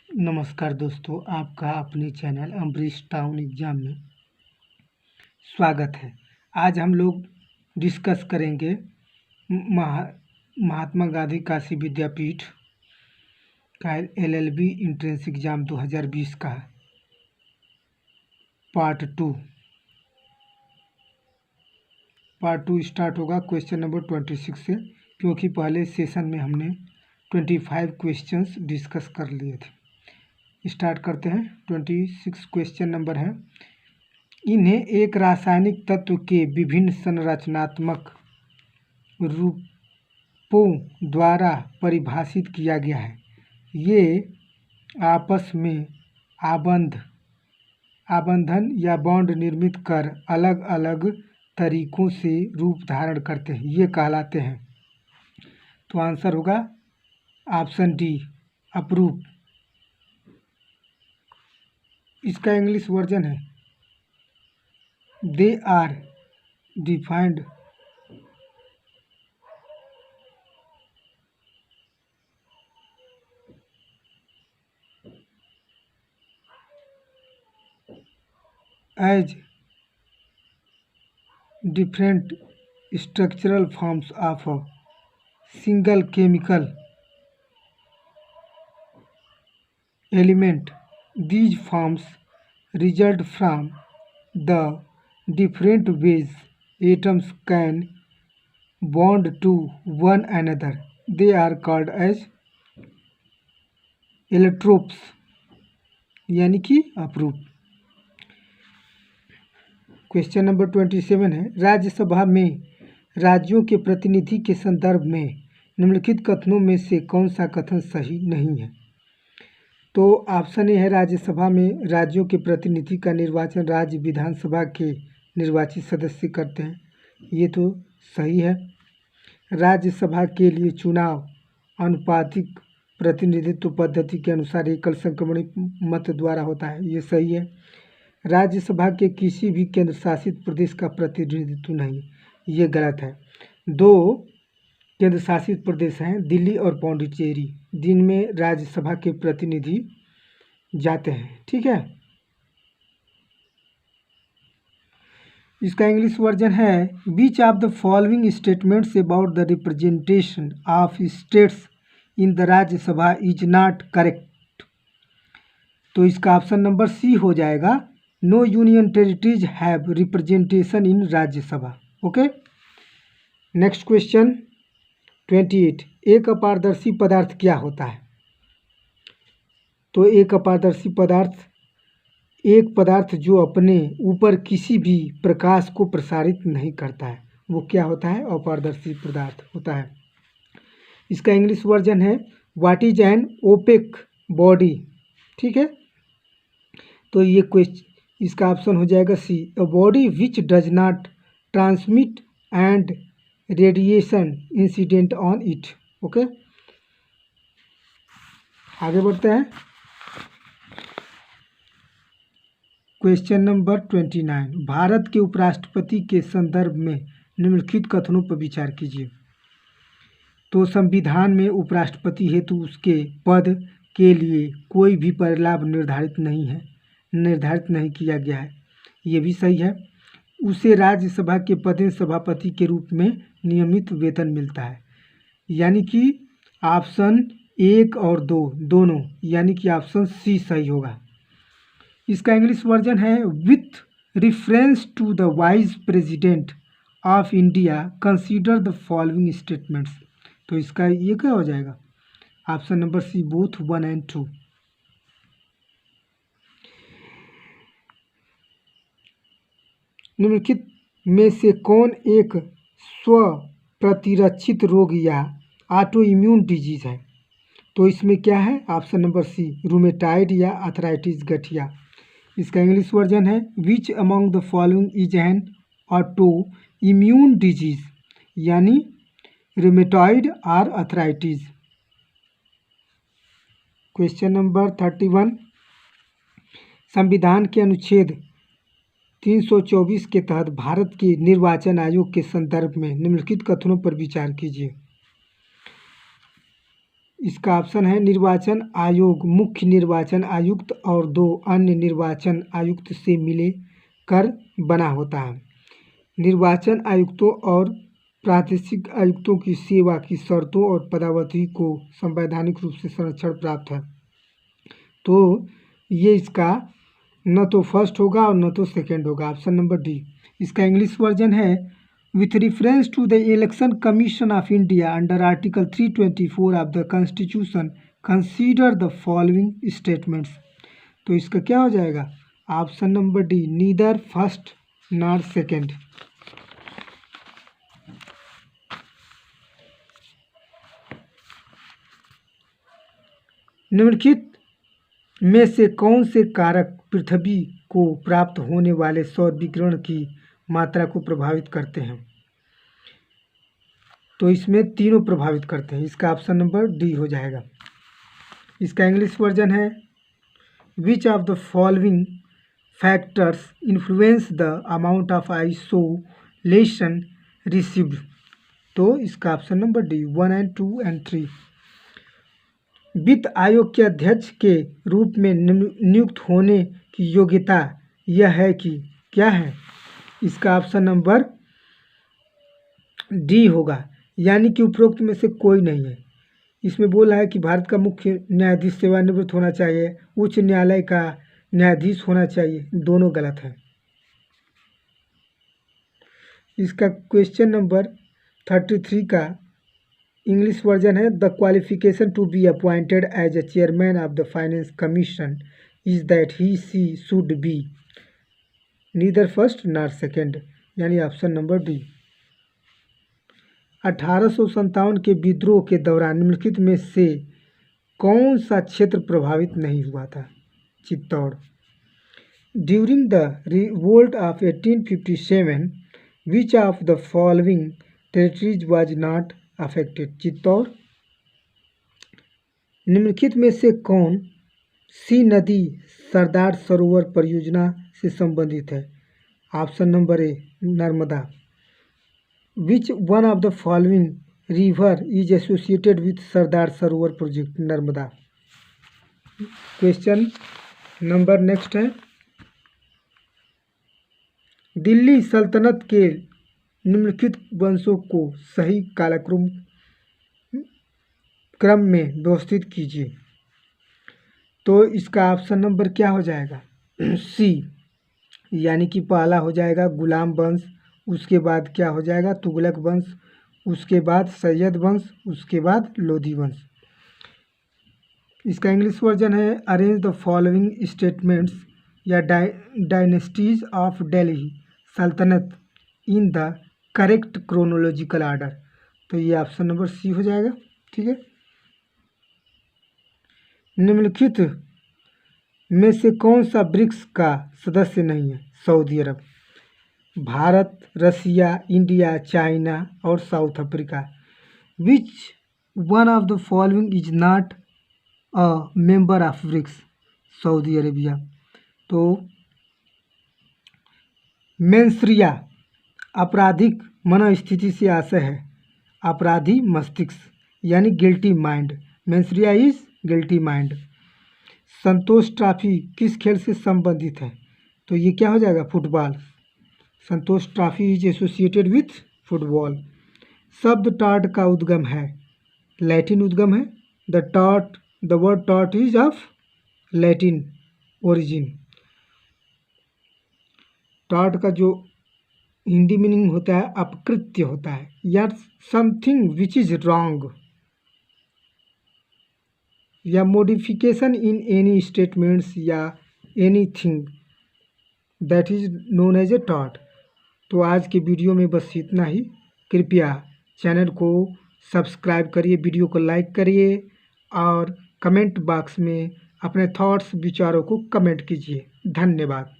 नमस्कार दोस्तों, आपका अपने चैनल अम्बरीश टाउन एग्जाम में स्वागत है। आज हम लोग डिस्कस करेंगे महात्मा गांधी काशी विद्यापीठ का LLB एंट्रेंस एग्ज़ाम 2020 का पार्ट टू स्टार्ट होगा क्वेश्चन नंबर 26 से, क्योंकि पहले सेशन में हमने 25 क्वेश्चंस डिस्कस कर लिए थे। स्टार्ट करते हैं। 26 क्वेश्चन नंबर है, इन्हें एक रासायनिक तत्व के विभिन्न संरचनात्मक रूपों द्वारा परिभाषित किया गया है। ये आपस में आबंधन या बॉन्ड निर्मित कर अलग अलग तरीकों से रूप धारण करते हैं, ये कहलाते हैं। तो आंसर होगा ऑप्शन डी, अपरूप। इसका इंग्लिश वर्जन है, they are defined as different structural forms of a single chemical element. These forms result from the different ways atoms can bond to one another. They are called as allotropes, यानी कि अपरूप। Question number 27 है, राज्यसभा में राज्यों के प्रतिनिधि के संदर्भ में निम्नलिखित कथनों में से कौन सा कथन सही नहीं है? तो ऑप्शन ए है, राज्यसभा में राज्यों के प्रतिनिधि का निर्वाचन राज्य विधानसभा के निर्वाचित सदस्य करते हैं, ये तो सही है। राज्यसभा के लिए चुनाव अनुपातिक प्रतिनिधित्व पद्धति के अनुसार एकल संक्रमणिक मत द्वारा होता है, ये सही है। राज्यसभा के किसी भी केंद्र शासित प्रदेश का प्रतिनिधित्व नहीं, ये गलत है। दो केंद्र शासित प्रदेश हैं, दिल्ली और पौंडीचेरी, जिनमें राज्यसभा के प्रतिनिधि जाते हैं। ठीक है, इसका इंग्लिश वर्जन है, which of the following statements about the representation of states in the Rajya Sabha is not correct. तो इसका ऑप्शन नंबर सी हो जाएगा, no union territories have representation in Rajya Sabha. Okay, next question 28, एक अपारदर्शी पदार्थ क्या होता है? तो एक अपारदर्शी पदार्थ एक पदार्थ जो अपने ऊपर किसी भी प्रकाश को प्रसारित नहीं करता है, वो क्या होता है? अपारदर्शी पदार्थ होता है। इसका इंग्लिश वर्जन है, what is an opaque body. ठीक है, तो ये क्वेश्चन इसका ऑप्शन हो जाएगा C, a body which does not transmit and radiation incident on it. Okay, आगे बढ़ते हैं। क्वेश्चन नंबर 29, भारत के उपराष्ट्रपति के संदर्भ में निम्नलिखित कथनों पर विचार कीजिए। तो संविधान में उपराष्ट्रपति हेतु उसके पद के लिए कोई भी परिलाभ निर्धारित नहीं किया गया है, ये भी सही है। उसे राज्यसभा के पदेन सभापति के रूप में नियमित वेतन मिलता है, यानी कि ऑप्शन 1 और 2 दोनों, यानी कि ऑप्शन सी सही होगा। इसका इंग्लिश वर्जन है, with reference to the vice president of India consider the following statements. तो इसका ये क्या हो जाएगा? Option number C, both 1 and 2। निम्नलिखित में से कौन एक स्व प्रतिरक्षित रोग या ऑटो इम्यून डिजीज है? तो इसमें क्या है? ऑप्शन नंबर सी, रूमेटाइड या आर्थराइटिस गठिया। इसका इंग्लिश वर्जन है, which among the following is an auto immune disease, यानी रूमेटॉइड और आर्थराइटिस। क्वेश्चन नंबर 31, संविधान के अनुच्छेद 324 के तहत भारत के निर्वाचन आयोग के संदर्भ में निम्नलिखित कथनों पर विचार कीजिए। इसका ऑप्शन है निर्वाचन आयोग मुख्य निर्वाचन आयुक्त और 2 अन्य निर्वाचन आयुक्त से मिले कर बना होता है। निर्वाचन आयुक्तों और प्रादेशिक आयुक्तों की सेवा की शर्तों और पदावधि को संवैधानिक रूप से संरक्षण प्राप्त है। तो ये इसका न तो फर्स्ट होगा और न तो सेकंड होगा, ऑप्शन नंबर डी। इसका इंग्लिश वर्जन है with reference to the Election Commission of India under Article 324 of the Constitution, consider the following statements। तो इसका क्या हो जाएगा, option number D, neither first not second. निम्नलिखित में से कौन से कारक पृथ्वी को प्राप्त होने वाले सौर विकिरण की मात्रा को प्रभावित करते हैं। तो इसमें तीनों प्रभावित करते हैं, इसका ऑप्शन नंबर डी हो जाएगा। इसका इंग्लिश वर्जन है which of the following factors influence the amount of isolation received. तो इसका option number D 1 and 2 and 3। वित्त आयोग के अध्यक्ष के रूप में नियुक्त होने की योग्यता यह है कि क्या है, इसका ऑप्शन नंबर डी होगा, यानी कि उपरोक्त में से कोई नहीं है। इसमें बोला है कि भारत का मुख्य न्यायाधीश सेवानिवृत्त होना चाहिए, उच्च न्यायालय का न्यायाधीश होना चाहिए, दोनों गलत है। इसका क्वेश्चन नंबर 33 का इंग्लिश वर्जन है the qualification to be appointed as a chairman of the finance commission is that he she should be neither first not second, यानी ऑप्शन नंबर डी। 1857 के विद्रोह के दौरान निम्नलिखित में से कौन सा क्षेत्र प्रभावित नहीं हुआ था, Chittor. During the revolt of 1857 which of the following territories was not affected, Chittor. निम्नलिखित में से कौन सी नदी सरदार सरोवर परियोजना से संबंधित है, option number A, Narmada. Which one of the following river is associated with Sardar Sarovar project, Narmada. Question number next है दिल्ली सल्तनत के निम्नलिखित वंशों को सही क्रम में व्यवस्थित कीजिए। तो इसका ऑप्शन नंबर क्या हो जाएगा, सी, यानी कि पहला हो जाएगा गुलाम वंश, उसके बाद क्या हो जाएगा तुगलक वंश, उसके बाद सैयद वंश, उसके बाद लोधी वंश। इसका इंग्लिश वर्जन है अरेंज द फॉलोइंग स्टेटमेंट्स या डायनेस्टीज ऑफ दिल्ली सल्तनत in the correct chronological order. तो ये ऑप्शन नंबर सी हो जाएगा, ठीक है। निम्नलिखित में से कौन सा ब्रिक्स का सदस्य नहीं है, सऊदी अरब। भारत, रसिया, इंडिया, चाइना और south Africa. Which one of the following is not a member of BRICS, Saudi Arabia. तो मेंसरिया आपराधिक मनोस्थिति से आशय है, अपराधी मस्तिष्क यानी guilty mind, mens rea is guilty mind. Santosh trophy किस खेल से संबंधित है, तो ये क्या हो जाएगा football, Santosh trophy is associated with football. शब्द टॉट का उद्गम है, लैटिन उद्गम है, the word taught is of Latin origin. Taught का जो हिंदी मीनिंग होता है अपकृत्य होता है या समथिंग विच इज रॉन्ग या मॉडिफिकेशन इन एनी स्टेटमेंट्स या anything that is known as a टॉट। तो आज के वीडियो में बस इतना ही। कृपया चैनल को सब्सक्राइब करिए, वीडियो को लाइक करिए और कमेंट बॉक्स में अपने थॉट्स विचारों को कमेंट कीजिए। धन्यवाद।